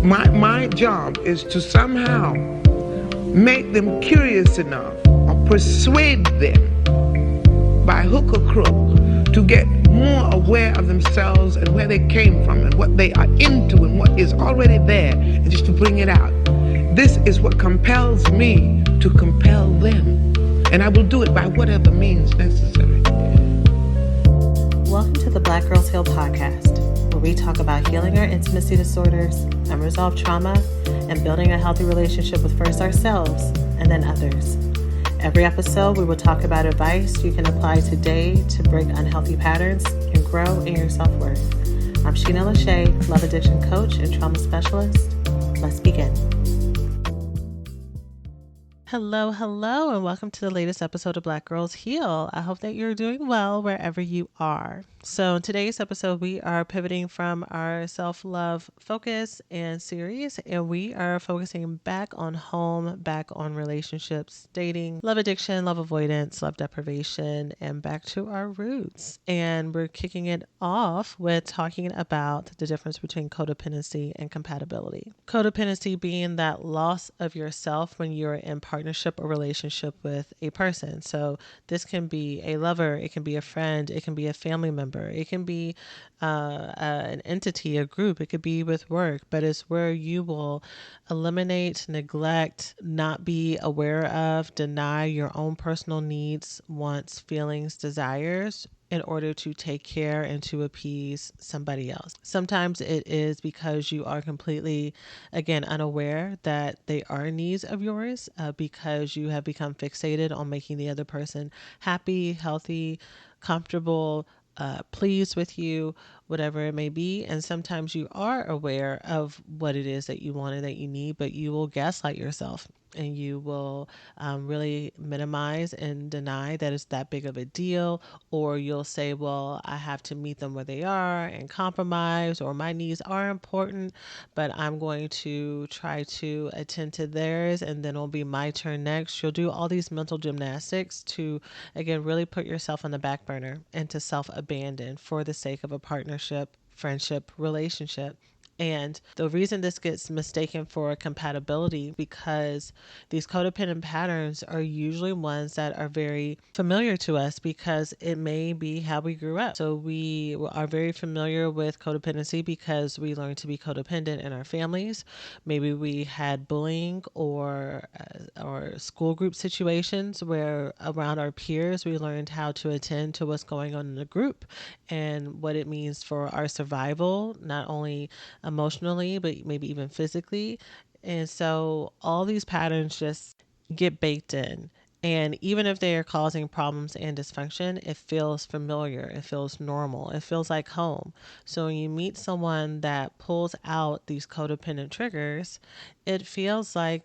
My job is to somehow make them curious enough or persuade them by hook or crook to get more aware of themselves and where they came from and what they are into and what is already there, and just to bring it out. This is what compels me to compel them, and I will do it by whatever means necessary. Welcome to the Black Girls Heal podcast, where we talk about healing our intimacy disorders, unresolved trauma, and building a healthy relationship with first ourselves and then others. Every episode, we will talk about advice you can apply today to break unhealthy patterns and grow in your self-worth. I'm Shena, Love Addiction Coach and Trauma Specialist. Let's begin. Hello, and welcome to the latest episode of Black Girls Heal. I hope that you're doing well wherever you are. So in today's episode, we are pivoting from our self-love focus and series, and we are focusing back on home, back on relationships, dating, love addiction, love avoidance, love deprivation, and back to our roots. And we're kicking it off with talking about the difference between codependency and compatibility. Codependency being that loss of yourself when you're in partnership or relationship with a person. So this can be a lover, it can be a friend, it can be a family member, it can be an entity, a group, it could be with work, but it's where you will eliminate, neglect, not be aware of, deny your own personal needs, wants, feelings, desires, in order to take care and to appease somebody else. Sometimes it is because you are completely, again, unaware that they are needs of yours because you have become fixated on making the other person happy, healthy, comfortable, pleased with you, whatever it may be. And sometimes you are aware of what it is that you want and that you need, but you will gaslight yourself. And you will really minimize and deny that it's that big of a deal. Or you'll say, well, I have to meet them where they are and compromise, or my needs are important, but I'm going to try to attend to theirs, and then it'll be my turn next. You'll do all these mental gymnastics to, again, really put yourself on the back burner and to self-abandon for the sake of a partnership, friendship, relationship. And the reason this gets mistaken for compatibility, because these codependent patterns are usually ones that are very familiar to us because it may be how we grew up. So we are very familiar with codependency because we learned to be codependent in our families. Maybe we had bullying or school group situations where around our peers we learned how to attend to what's going on in the group and what it means for our survival, not only emotionally, but maybe even physically. And so all these patterns just get baked in. And even if they are causing problems and dysfunction, it feels familiar. It feels normal. It feels like home. So when you meet someone that pulls out these codependent triggers, it feels like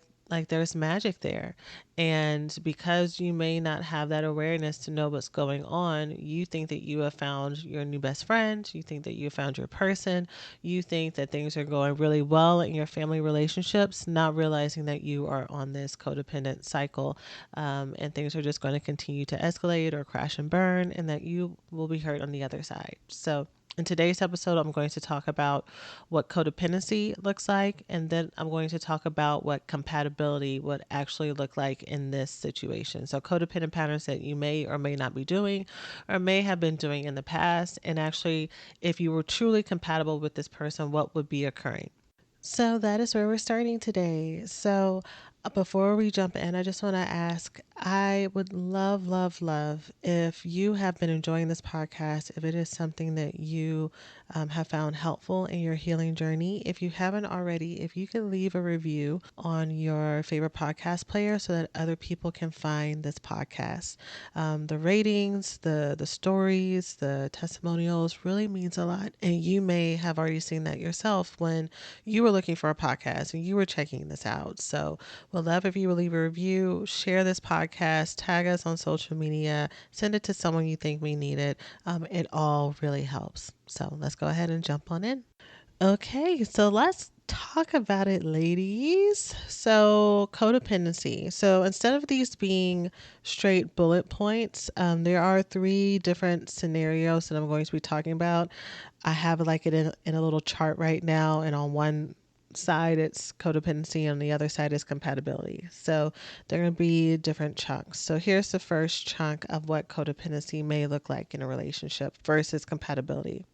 there's magic there. And because you may not have that awareness to know what's going on, you think that you have found your new best friend. You think that you have found your person. You think that things are going really well in your family relationships, not realizing that you are on this codependent cycle, and things are just going to continue to escalate or crash and burn, and that you will be hurt on the other side. So in today's episode, I'm going to talk about what codependency looks like, and then I'm going to talk about what compatibility would actually look like in this situation. So codependent patterns that you may or may not be doing or may have been doing in the past, and actually, if you were truly compatible with this person, what would be occurring. So that is where we're starting today. So before we jump in, I just want to ask, I would love if you have been enjoying this podcast, if it is something that you have found helpful in your healing journey. If you haven't already, if you can leave a review on your favorite podcast player so that other people can find this podcast. The ratings, the stories, the testimonials really means a lot. And you may have already seen that yourself when you were looking for a podcast and you were checking this out. So we'd love if you would leave a review, share this podcast, tag us on social media, send it to someone you think may need it. It all really helps. So let's go ahead and jump on in. Okay, so let's talk about it, ladies. So codependency. So instead of these being straight bullet points, there are 3 different scenarios that I'm going to be talking about. I have it in a little chart right now, and on one side it's codependency, on the other side is compatibility. So they're going to be different chunks. So here's the first chunk of what codependency may look like in a relationship versus compatibility.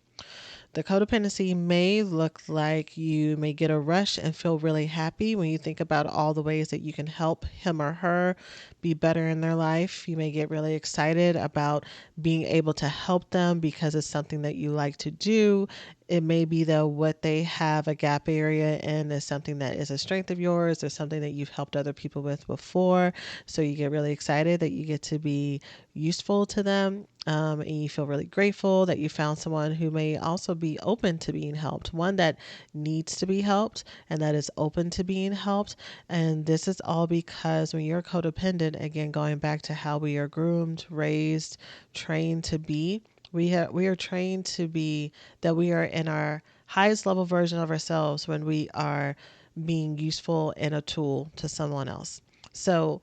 The codependency may look like you may get a rush and feel really happy when you think about all the ways that you can help him or her be better in their life. You may get really excited about being able to help them because it's something that you like to do. It may be that what they have a gap area in is something that is a strength of yours or something that you've helped other people with before. So you get really excited that you get to be useful to them. And you feel really grateful that you found someone who may also be open to being helped, one that needs to be helped and that is open to being helped. And this is all because when you're codependent, again, going back to how we are groomed, raised, trained to be, we are trained to be that we are in our highest level version of ourselves when we are being useful and a tool to someone else. So,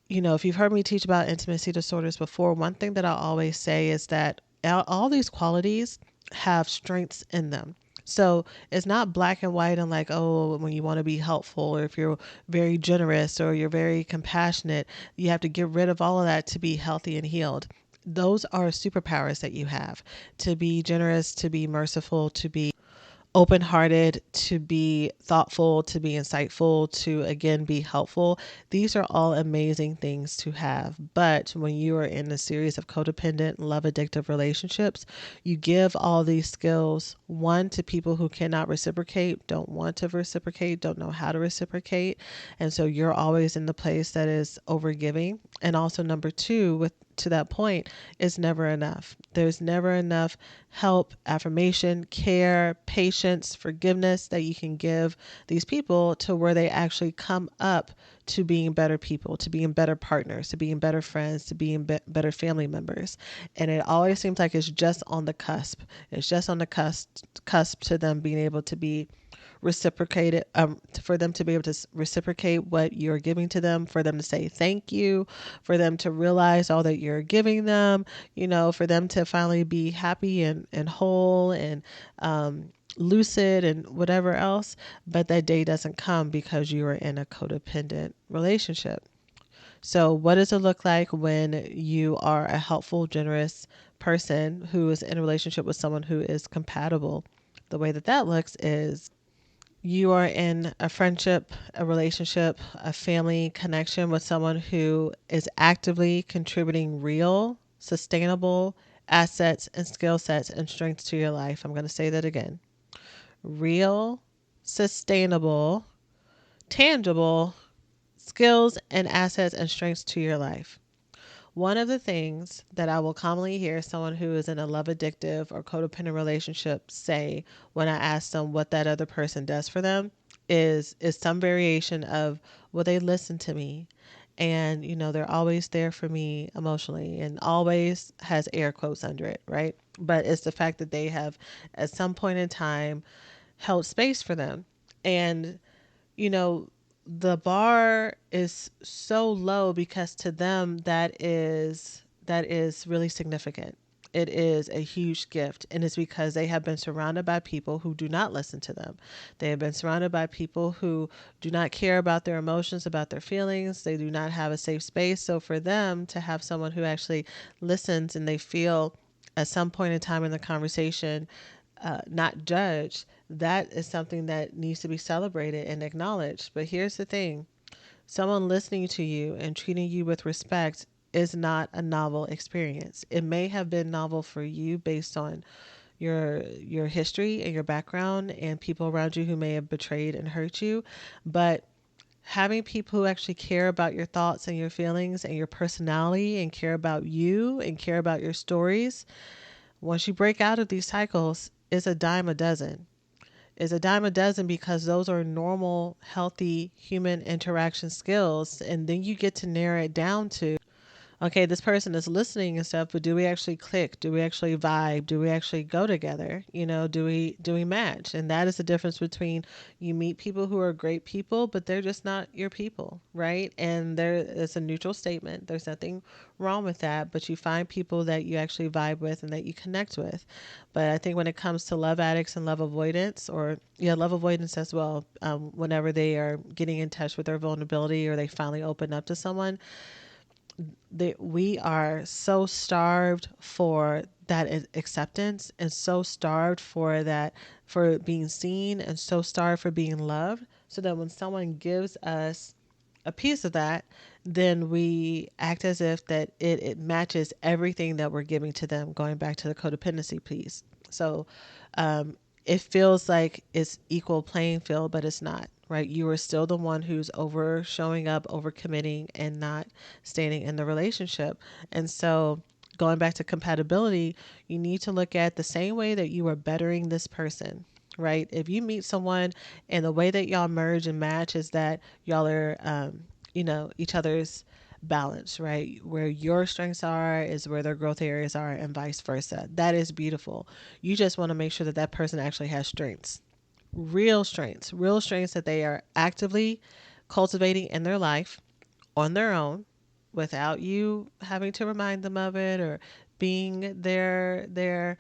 if you've heard me teach about intimacy disorders before, one thing that I always say is that all these qualities have strengths in them. So it's not black and white and like, oh, when you want to be helpful or if you're very generous or you're very compassionate, you have to get rid of all of that to be healthy and healed. Those are superpowers that you have, to be generous, to be merciful, to be open-hearted, to be thoughtful, to be insightful, to again be helpful. These are all amazing things to have. But when you are in a series of codependent, love addictive relationships, you give all these skills, one, to people who cannot reciprocate, don't want to reciprocate, don't know how to reciprocate. And so you're always in the place that is overgiving. And also number two, with to that point, is never enough. There's never enough help, affirmation, care, patience, forgiveness that you can give these people to where they actually come up to being better people, to being better partners, to being better friends, to being better family members. And it always seems like it's just on the cusp. It's just on the cusp to them being able to be reciprocated, for them to be able to reciprocate what you're giving to them, for them to say thank you, for them to realize all that you're giving them, for them to finally be happy and whole and lucid and whatever else. But that day doesn't come because you are in a codependent relationship. So what does it look like when you are a helpful, generous person who is in a relationship with someone who is compatible? The way that looks is you are in a friendship, a relationship, a family connection with someone who is actively contributing real, sustainable assets and skill sets and strengths to your life. I'm going to say that again. Real, sustainable, tangible skills and assets and strengths to your life. One of the things that I will commonly hear someone who is in a love addictive or codependent relationship say when I ask them what that other person does for them is some variation of, well, they listen to me and, they're always there for me emotionally, and always has air quotes under it, right? But it's the fact that they have at some point in time held space for them. And you know, the bar is so low because to them that is really significant. It is a huge gift, and it's because they have been surrounded by people who do not listen to them. They have been surrounded by people who do not care about their emotions, about their feelings. They do not have a safe space. So for them to have someone who actually listens and they feel at some point in time in the conversation not judged, that is something that needs to be celebrated and acknowledged. But here's the thing: someone listening to you and treating you with respect is not a novel experience. It may have been novel for you based on your history and your background and people around you who may have betrayed and hurt you, but having people who actually care about your thoughts and your feelings and your personality and care about you and care about your stories, once you break out of these cycles, it's a dime a dozen. It's a dime a dozen because those are normal, healthy human interaction skills. And then you get to narrow it down to, okay, this person is listening and stuff, but do we actually click? Do we actually vibe? Do we actually go together? Do we match? And that is the difference between, you meet people who are great people, but they're just not your people, right? And there is a neutral statement. There's nothing wrong with that, but you find people that you actually vibe with and that you connect with. But I think when it comes to love addicts and love avoidance, or yeah, love avoidance as well, whenever they are getting in touch with their vulnerability or they finally open up to someone, we are so starved for that acceptance, and so starved for that, for being seen, and so starved for being loved, so that when someone gives us a piece of that, then we act as if that it matches everything that we're giving to them, going back to the codependency piece. So it feels like it's equal playing field, but it's not, right? You are still the one who's over showing up, over committing, and not staying in the relationship. And so going back to compatibility, you need to look at the same way that you are bettering this person, right? If you meet someone and the way that y'all merge and match is that y'all are, each other's balance, right? Where your strengths are is where their growth areas are, and vice versa. That is beautiful. You just want to make sure that that person actually has strengths, real strengths that they are actively cultivating in their life on their own, without you having to remind them of it, or being their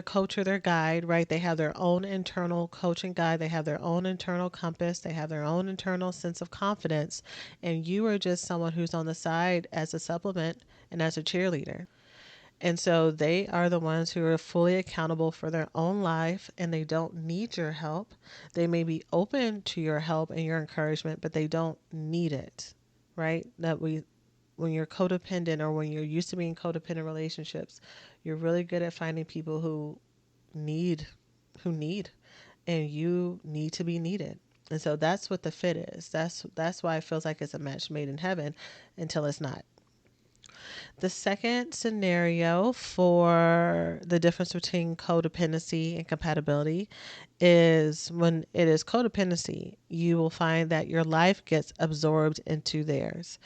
coach or their guide, right? They have their own internal coach and guide. They have their own internal compass. They have their own internal sense of confidence. And you are just someone who's on the side as a supplement and as a cheerleader. And so they are the ones who are fully accountable for their own life, and they don't need your help. They may be open to your help and your encouragement, but they don't need it, right? When you're codependent, or when you're used to being codependent relationships, you're really good at finding people need, who need, and you need to be needed. And so that's what the fit is. That's why it feels like it's a match made in heaven until it's not. The second scenario for the difference between codependency and compatibility is when it is codependency, you will find that your life gets absorbed into theirs.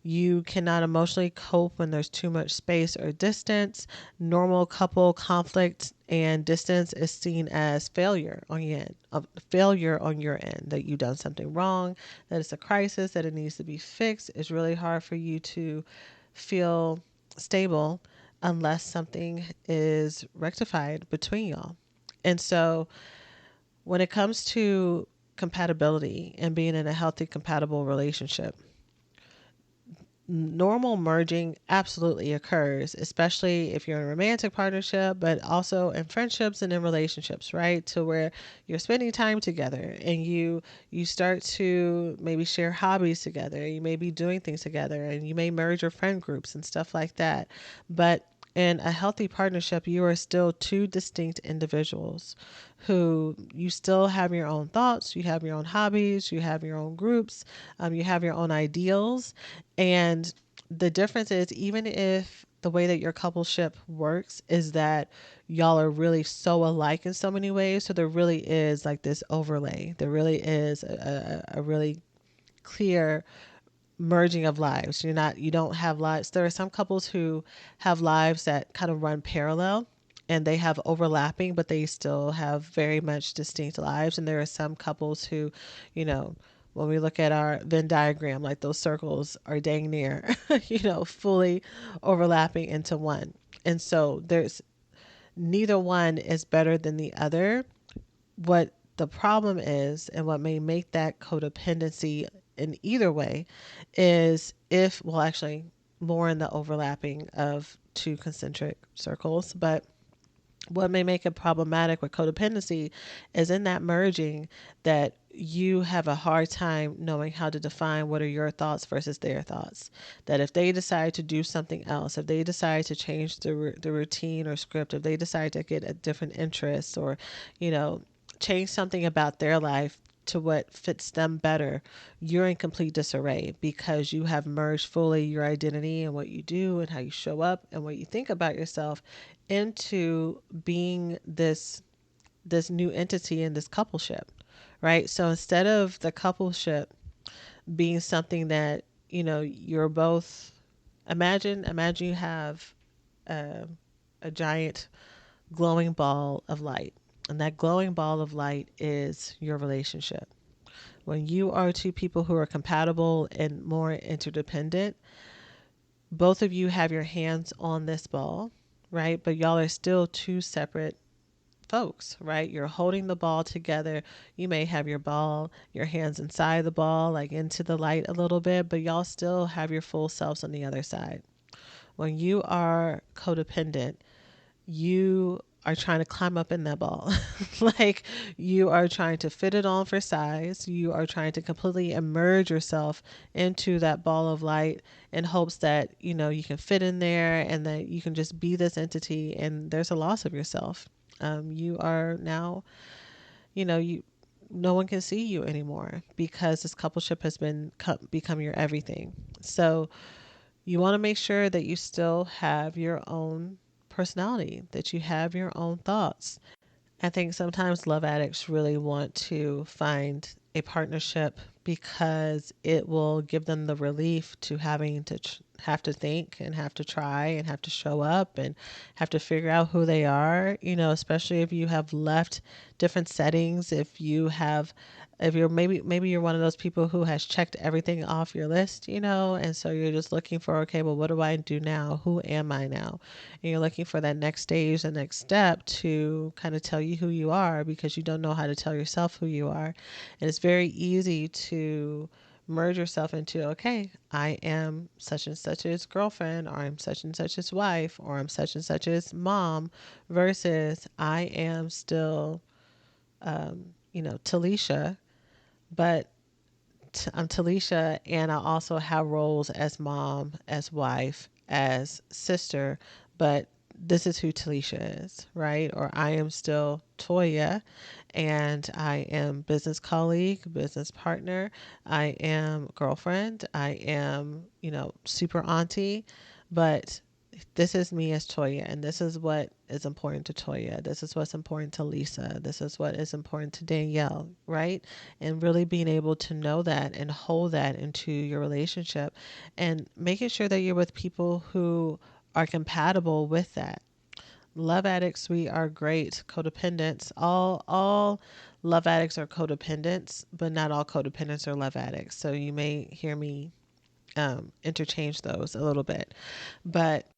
You cannot emotionally cope when there's too much space or distance. Normal couple conflict and distance is seen as failure on your end, that you've done something wrong, that it's a crisis, that it needs to be fixed. It's really hard for you to feel stable unless something is rectified between y'all. And so when it comes to compatibility and being in a healthy, compatible relationship, normal merging absolutely occurs, especially if you're in a romantic partnership, but also in friendships and in relationships, right? To where you're spending time together, and you start to maybe share hobbies together. You may be doing things together, and you may merge your friend groups and stuff like that. But in a healthy partnership, you are still two distinct individuals who, you still have your own thoughts, you have your own hobbies, you have your own groups, you have your own ideals. And the difference is, even if the way that your coupleship works is that y'all are really so alike in so many ways, so there really is like this overlay, there really is a really clear merging of lives. You don't have lives. There are some couples who have lives that kind of run parallel, and they have overlapping, but they still have very much distinct lives. And there are some couples who, you know, when we look at our Venn diagram, like those circles are dang near, fully overlapping into one. And so there's, neither one is better than the other. What the problem is, and what may make that codependency in either way, is if, well, actually, more in the overlapping of two concentric circles, but what may make it problematic with codependency is in that merging, that you have a hard time knowing how to define what are your thoughts versus their thoughts. That if they decide to do something else, if they decide to change the routine or script, if they decide to get a different interest, or, change something about their life to what fits them better, you're in complete disarray, because you have merged fully your identity and what you do and how you show up and what you think about yourself into being this new entity in this coupleship, right? So instead of the coupleship being something that, you're both Imagine you have a giant glowing ball of light. And that glowing ball of light is your relationship. When you are two people who are compatible and more interdependent, both of you have your hands on this ball, right? But y'all are still two separate folks, right? You're holding the ball together. You may have your hands inside the ball, like into the light a little bit, but y'all still have your full selves on the other side. When you are codependent, you are trying to climb up in that ball. Like you are trying to fit it on for size. You are trying to completely immerse yourself into that ball of light in hopes that, you can fit in there and that you can just be this entity, and there's a loss of yourself. You are now, you no one can see you anymore because this coupleship has become your everything. So you want to make sure that you still have your own personality, that you have your own thoughts. I think sometimes love addicts really want to find a partnership because it will give them the relief to having to have to think and have to try and have to show up and have to figure out who they are, especially if you have left different settings, if you're maybe you're one of those people who has checked everything off your list, and so you're just looking for, okay, well, what do I do now? Who am I now? And you're looking for that next stage, the next step to kind of tell you who you are because you don't know how to tell yourself who you are. And it's very easy to merge yourself into, okay, I am such and such's girlfriend, or I'm such and such's wife, or I'm such and such's mom, versus I am still, Talisha, but I'm Talisha, and I also have roles as mom, as wife, as sister, but this is who Talisha is, right? Or I am still Toya, and I am business colleague, business partner, I am girlfriend, I am, super auntie, but this is me as Toya, and this is what is important to Toya. This is what's important to Lisa. This is what is important to Danielle, right? And really being able to know that and hold that into your relationship and making sure that you're with people who are compatible with that. Love addicts, we are great codependents. All love addicts are codependents, but not all codependents are love addicts. So you may hear me interchange those a little bit, but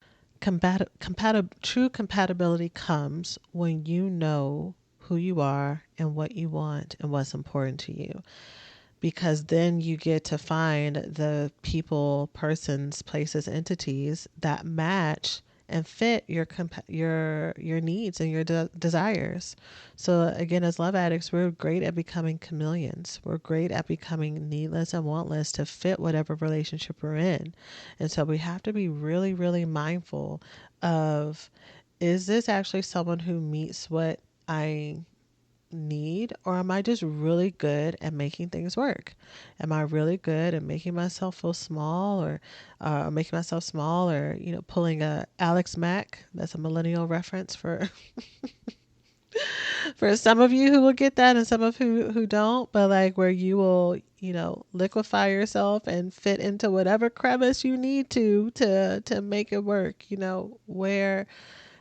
true compatibility comes when you know who you are and what you want and what's important to you, because then you get to find the people, persons, places, entities that match and fit your needs and your desires. So again, as love addicts, we're great at becoming chameleons. We're great at becoming needless and wantless to fit whatever relationship we're in. And so we have to be really, really mindful of, is this actually someone who meets what I need, or am I just really good at making things work? Am I really good at making myself feel small, or making myself small, or pulling a Alex Mack? That's a millennial reference for for some of you who will get that and some of who don't, but like where you will liquefy yourself and fit into whatever crevice you need to make it work. Where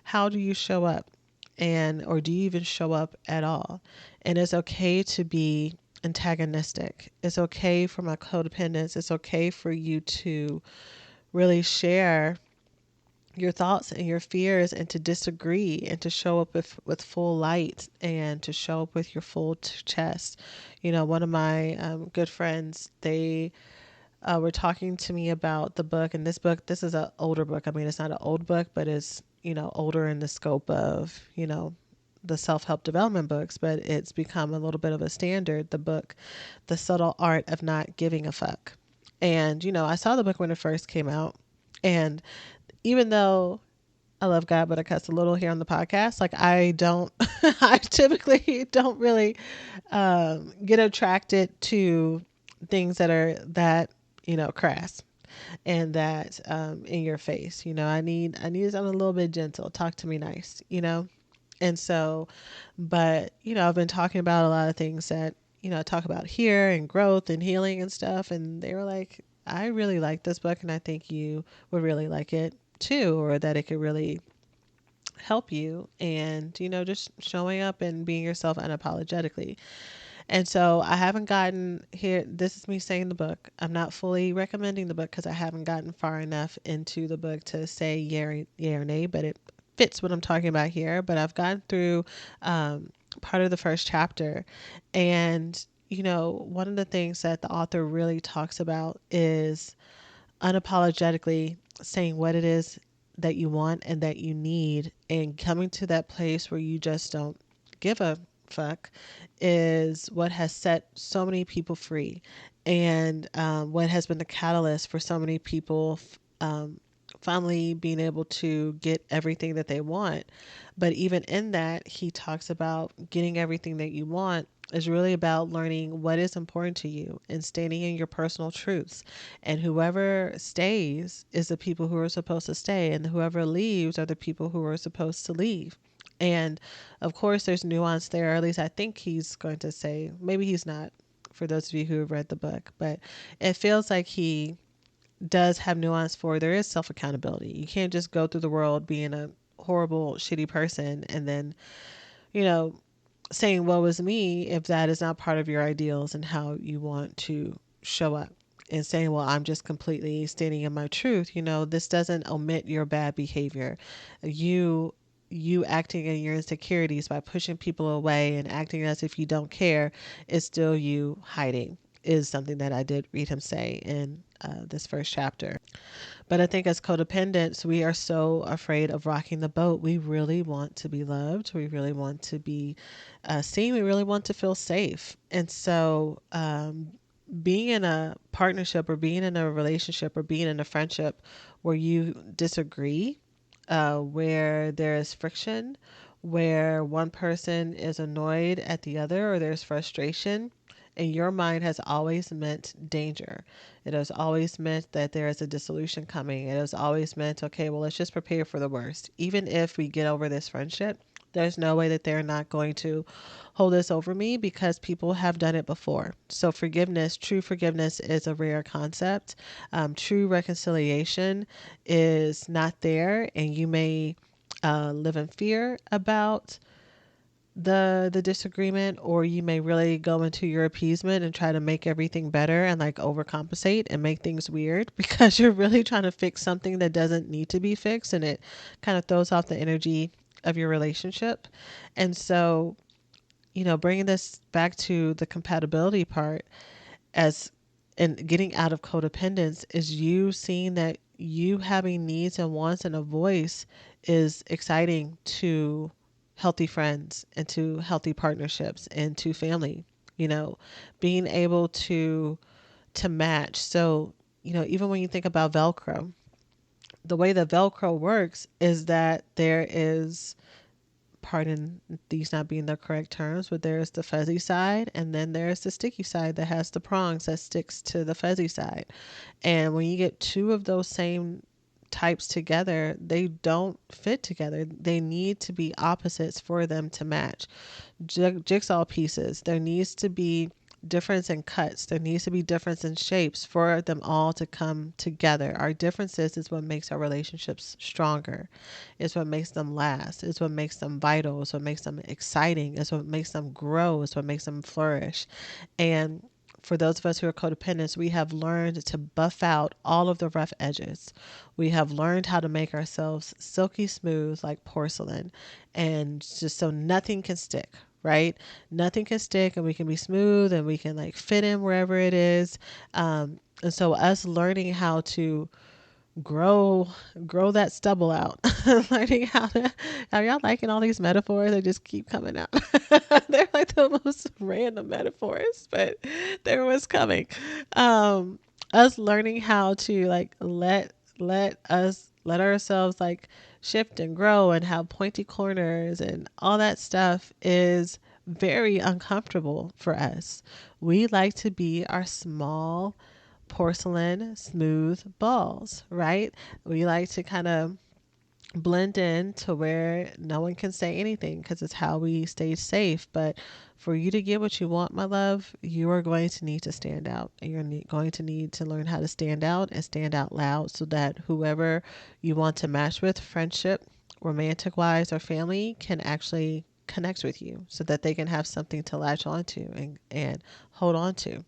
how do you show up, and or do you even show up at all? And it's okay to be antagonistic. It's okay for my codependence. It's okay for you to really share your thoughts and your fears and to disagree and to show up with full light and to show up with your full chest. One of my good friends, they were talking to me about the book, and this is an older book. I mean, it's not an old book, but it's older in the scope of the self-help development books, but it's become a little bit of a standard. The book, The Subtle Art of Not Giving a Fuck. And I saw the book when it first came out, and even though I love God, but I cuss a little here on the podcast, like I don't I typically don't really get attracted to things that are that crass and that in your face. I need something a little bit gentle. Talk to me nice. And so, but I've been talking about a lot of things that I talk about here, and growth and healing and stuff, and they were like, I really like this book and I think you would really like it too, or that it could really help you. And, just showing up and being yourself unapologetically. And so I haven't gotten here. This is me saying the book. I'm not fully recommending the book because I haven't gotten far enough into the book to say yay or nay, but it fits what I'm talking about here. But I've gotten through part of the first chapter. And, one of the things that the author really talks about is unapologetically saying what it is that you want and that you need, and coming to that place where you just don't give a fuck is what has set so many people free, and what has been the catalyst for so many people finally being able to get everything that they want. But even in that, he talks about getting everything that you want is really about learning what is important to you and standing in your personal truths. And whoever stays is the people who are supposed to stay, and whoever leaves are the people who are supposed to leave. And of course, there's nuance there, or at least I think he's going to say, maybe he's not, for those of you who have read the book, but it feels like he does have nuance for there is self accountability. You can't just go through the world being a horrible, shitty person and then, you know, saying woe is me if that is not part of your ideals and how you want to show up, and saying, well, I'm just completely standing in my truth. This doesn't omit your bad behavior. You acting in your insecurities by pushing people away and acting as if you don't care is still you hiding, is something that I did read him say in this first chapter. But I think as codependents, we are so afraid of rocking the boat. We really want to be loved. We really want to be seen. We really want to feel safe. And so, being in a partnership or being in a relationship or being in a friendship where you disagree, where there is friction, where one person is annoyed at the other, or there's frustration, in your mind has always meant danger. It has always meant that there is a dissolution coming. It has always meant, okay, well, let's just prepare for the worst. Even if we get over this friendship, there's no way that they're not going to hold this over me because people have done it before. So forgiveness, true forgiveness is a rare concept. True reconciliation is not there, and you may live in fear about the disagreement, or you may really go into your appeasement and try to make everything better and like overcompensate and make things weird because you're really trying to fix something that doesn't need to be fixed, and it kind of throws off the energy of your relationship. And so, bringing this back to the compatibility part, as and getting out of codependence, is you seeing that you having needs and wants and a voice is exciting to healthy friends and to healthy partnerships and to family. Being able to match. So, even when you think about Velcro, the way that Velcro works is that there is, pardon these not being the correct terms, but there's the fuzzy side and then there's the sticky side that has the prongs that sticks to the fuzzy side. And when you get two of those same types together, they don't fit together. They need to be opposites for them to match. Jigsaw pieces, there needs to be difference in cuts. There needs to be difference in shapes for them all to come together. Our differences is what makes our relationships stronger. It's what makes them last. It's what makes them vital. It's what makes them exciting. It's what makes them grow. It's what makes them flourish. And for those of us who are codependents, we have learned to buff out all of the rough edges. We have learned how to make ourselves silky smooth like porcelain, and just so nothing can stick, right? Nothing can stick, and we can be smooth and we can like fit in wherever it is. And so us learning how to grow that stubble out. Learning how to, are y'all liking all these metaphors that just keep coming out? They're like the most random metaphors, but they're what's coming. Us learning how to like let ourselves like shift and grow and have pointy corners and all that stuff is very uncomfortable for us. We like to be our small porcelain smooth balls, right? We like to kind of blend in to where no one can say anything because it's how we stay safe. But for you to get what you want, my love, you are going to need to stand out. And you're going to need to learn how to stand out and stand out loud so that whoever you want to match with, friendship, romantic wise, or family, can actually connect with you so that they can have something to latch onto and hold on to.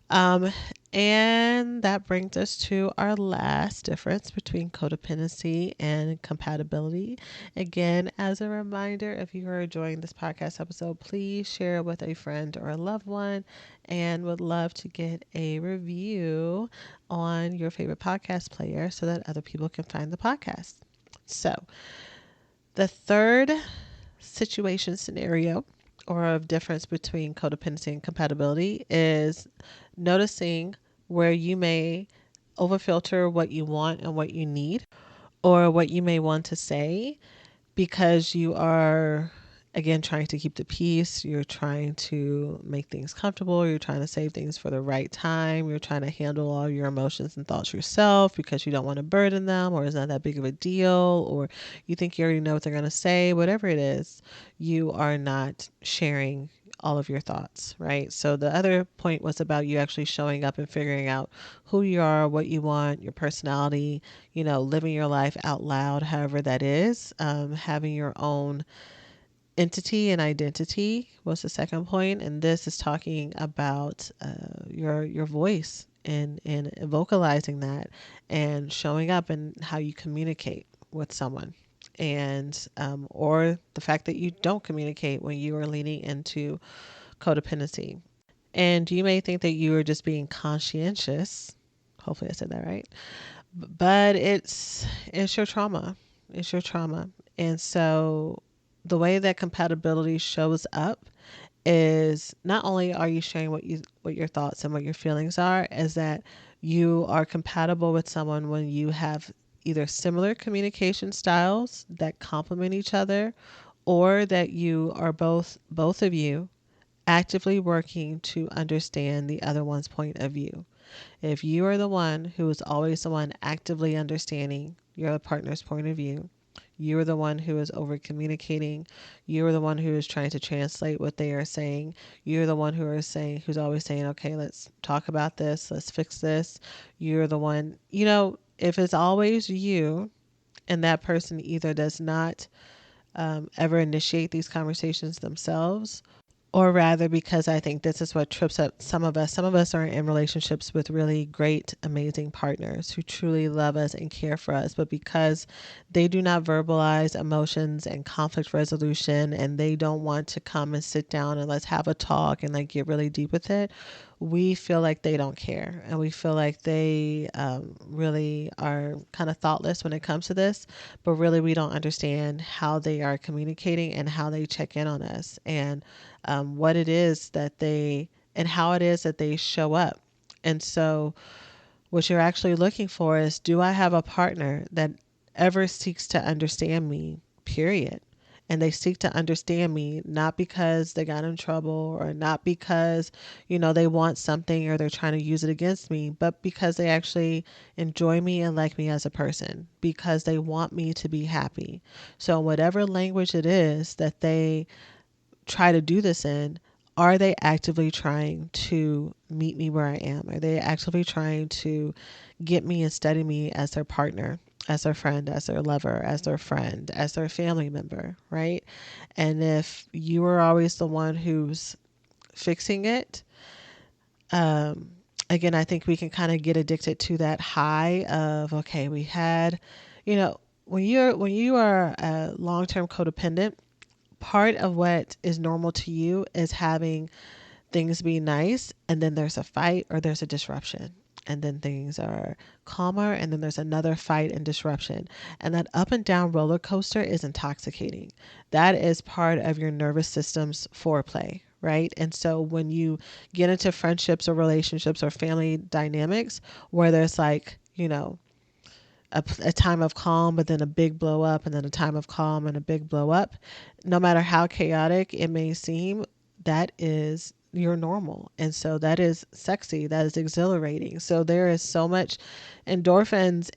Um, and that brings us to our last difference between codependency and compatibility. Again, as a reminder, if you are enjoying this podcast episode, please share it with a friend or a loved one, and would love to get a review on your favorite podcast player so that other people can find the podcast. So, the third situation scenario or of difference between codependency and compatibility is noticing where you may overfilter what you want and what you need or what you may want to say because you are, again, trying to keep the peace. You're trying to make things comfortable. You're trying to save things for the right time. You're trying to handle all your emotions and thoughts yourself because you don't want to burden them, or it's not that big of a deal, or you think you already know what they're going to say. Whatever it is, you are not sharing all of your thoughts, right? So the other point was about you actually showing up and figuring out who you are, what you want, your personality, living your life out loud, however that is, having your own entity and identity was the second point. And this is talking about your voice and vocalizing that and showing up and how you communicate with someone. And or the fact that you don't communicate when you are leaning into codependency. And you may think that you are just being conscientious. Hopefully I said that right. But it's your trauma. It's your trauma. And so the way that compatibility shows up is not only are you sharing what your thoughts and what your feelings are, is that you are compatible with someone when you have either similar communication styles that complement each other, or that you are both of you actively working to understand the other one's point of view. If you are the one who is always the one actively understanding your partner's point of view, you are the one who is over communicating. You are the one who is trying to translate what they are saying. You're the one who's always saying, okay, let's talk about this. Let's fix this. You're the one, if it's always you and that person either does not ever initiate these conversations themselves, or rather, because I think this is what trips up some of us. Some of us are in relationships with really great, amazing partners who truly love us and care for us. But because they do not verbalize emotions and conflict resolution, and they don't want to come and sit down and let's have a talk and like get really deep with it, we feel like they don't care. And we feel like they really are kind of thoughtless when it comes to this. But really, we don't understand how they are communicating and how they check in on us, and what it is that and how it is that they show up. And so what you're actually looking for is, do I have a partner that ever seeks to understand me, period? And they seek to understand me not because they got in trouble, or not because, they want something or they're trying to use it against me, but because they actually enjoy me and like me as a person, because they want me to be happy. So whatever language it is that they try to do this in, are they actively trying to meet me where I am? Are they actively trying to get me and study me as their partner, as their friend, as their lover, as their friend, as their family member, right? And if you are always the one who's fixing it, again, I think we can kind of get addicted to that high of, okay, we had, when you are a long-term codependent, part of what is normal to you is having things be nice, and then there's a fight or there's a disruption, and then things are calmer, and then there's another fight and disruption. And that up and down roller coaster is intoxicating. That is part of your nervous system's foreplay, right? And so when you get into friendships or relationships or family dynamics where there's like, a time of calm, but then a big blow up, and then a time of calm and a big blow up, no matter how chaotic it may seem, that is you're normal. And so that is sexy. That is exhilarating. So there is so much endorphins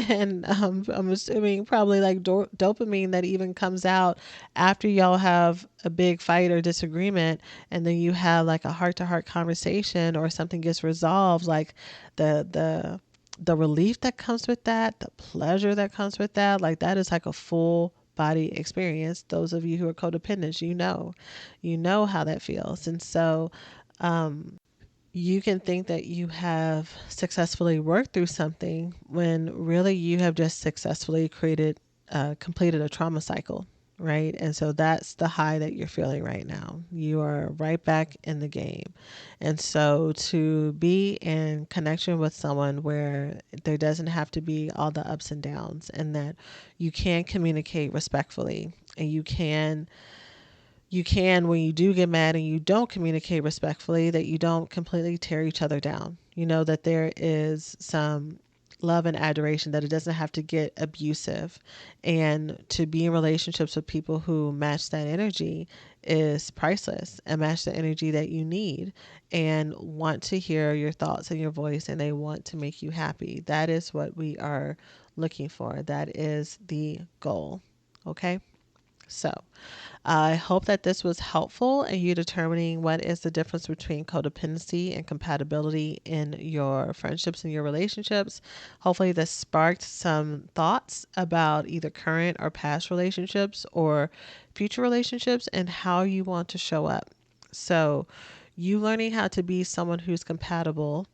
and I'm assuming probably like dopamine that even comes out after y'all have a big fight or disagreement, and then you have like a heart to heart conversation or something gets resolved. Like the relief that comes with that, the pleasure that comes with that, like that is like a full body experience. Those of you who are codependents, you know how that feels. And so you can think that you have successfully worked through something when really you have just successfully completed a trauma cycle, right? And so that's the high that you're feeling right now. You are right back in the game. And so to be in connection with someone where there doesn't have to be all the ups and downs, and that you can communicate respectfully, and you can, when you do get mad and you don't communicate respectfully, that you don't completely tear each other down. You know, that there is some love and adoration, that it doesn't have to get abusive. And to be in relationships with people who match that energy is priceless, and match the energy that you need and want to hear your thoughts and your voice, and they want to make you happy. That is what we are looking for. That is the goal. Okay? So, I hope that this was helpful in you determining what is the difference between codependency and compatibility in your friendships and your relationships. Hopefully, this sparked some thoughts about either current or past relationships or future relationships and how you want to show up. So, you learning how to be someone who's compatible,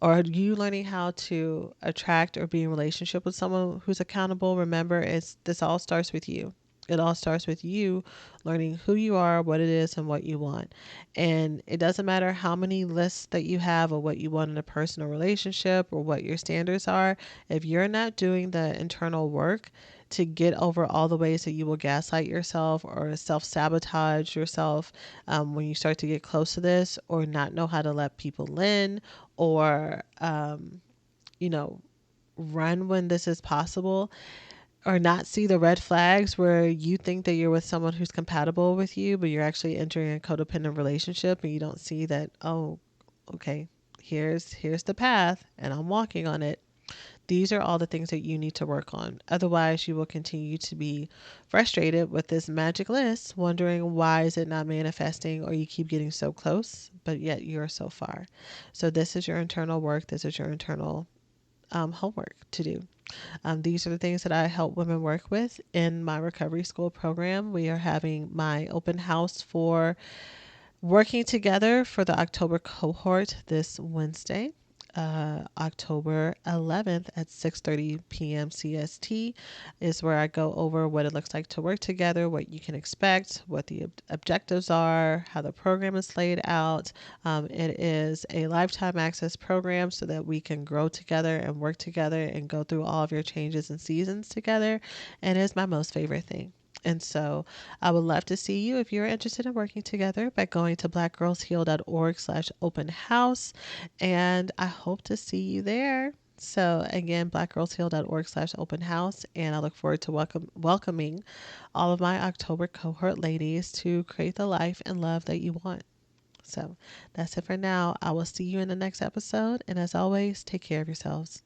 or you learning how to attract or be in relationship with someone who's accountable. Remember, this all starts with you. It all starts with you learning who you are, what it is, and what you want. And it doesn't matter how many lists that you have or what you want in a personal relationship or what your standards are. If you're not doing the internal work to get over all the ways that you will gaslight yourself or self sabotage yourself when you start to get close to this, or not know how to let people in, or, you know, run when this is possible, or not see the red flags where you think that you're with someone who's compatible with you, but you're actually entering a codependent relationship and you don't see that, oh, okay, here's the path and I'm walking on it. These are all the things that you need to work on. Otherwise, you will continue to be frustrated with this magic list, wondering why is it not manifesting, or you keep getting so close, but yet you're so far. So this is your internal work. This is your internal homework to do. These are the things that I help women work with in my recovery school program. We are having my open house for working together for the October cohort this Wednesday, October 11th at 6:30 p.m. CST is where I go over what it looks like to work together, what you can expect, what the objectives are, how the program is laid out. It is a lifetime access program so that we can grow together and work together and go through all of your changes and seasons together. And it's my most favorite thing. And so I would love to see you if you're interested in working together by going to blackgirlsheal.org/open house. And I hope to see you there. So again, blackgirlsheal.org/open house. And I look forward to welcoming all of my October cohort ladies to create the life and love that you want. So that's it for now. I will see you in the next episode. And as always, take care of yourselves.